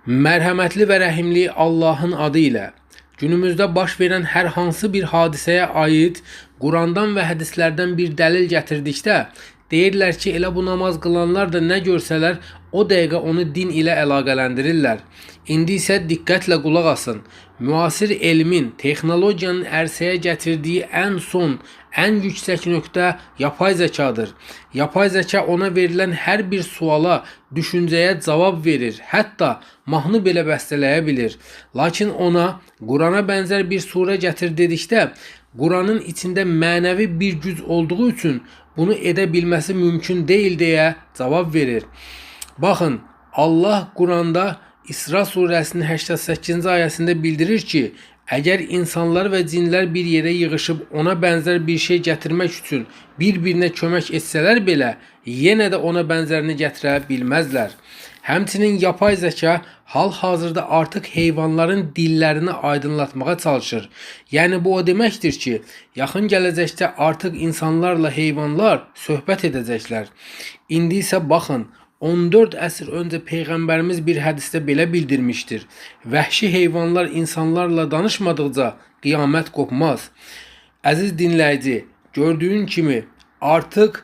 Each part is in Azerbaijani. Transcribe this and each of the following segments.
Mərhəmətli və rəhimli Allahın adı ilə günümüzdə baş verən hər hansı bir hadisəyə aid Qurandan və hədislərdən bir dəlil gətirdikdə deyirlər ki, elə bu namaz qılanlar da nə görsələr o dəqiqə onu din ilə əlaqələndirirlər. İndi isə diqqətlə qulaq asın. Müasir elmin, texnologiyanın ərsəyə gətirdiyi ən son, ən yüksək nöqtə yapay zəkadır. Yapay zəka ona verilən hər bir suala, düşüncəyə cavab verir. Hətta mahnı belə bəstələyə bilir. Lakin ona Qurana bənzər bir surə gətir dedikdə, Quranın içində mənəvi bir güc olduğu üçün bunu edə bilməsi mümkün deyil deyə cavab verir. Baxın, Allah Quranda İsra surəsinin 88-ci ayəsində bildirir ki, əgər insanlar və cinlər bir yerə yığışıb ona bənzər bir şey gətirmək üçün bir-birinə kömək etsələr belə, yenə də ona bənzərini gətirə bilməzlər. Həmçinin yapay zəka hal-hazırda artıq heyvanların dillərini aydınlatmağa çalışır. Yəni bu o deməkdir ki, yaxın gələcəkdə artıq insanlarla heyvanlar söhbət edəcəklər. İndi isə baxın, 14 əsr öncə Peyğəmbərimiz bir hədisdə belə bildirmişdir. Vəhşi heyvanlar insanlarla danışmadıqca qiyamət qopmaz. Əziz dinləyici, gördüyün kimi artıq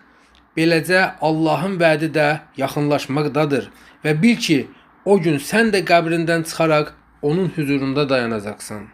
beləcə Allahın vədi də yaxınlaşmaqdadır. Və bil ki, o gün sən də qəbrindən çıxaraq onun huzurunda dayanacaqsan.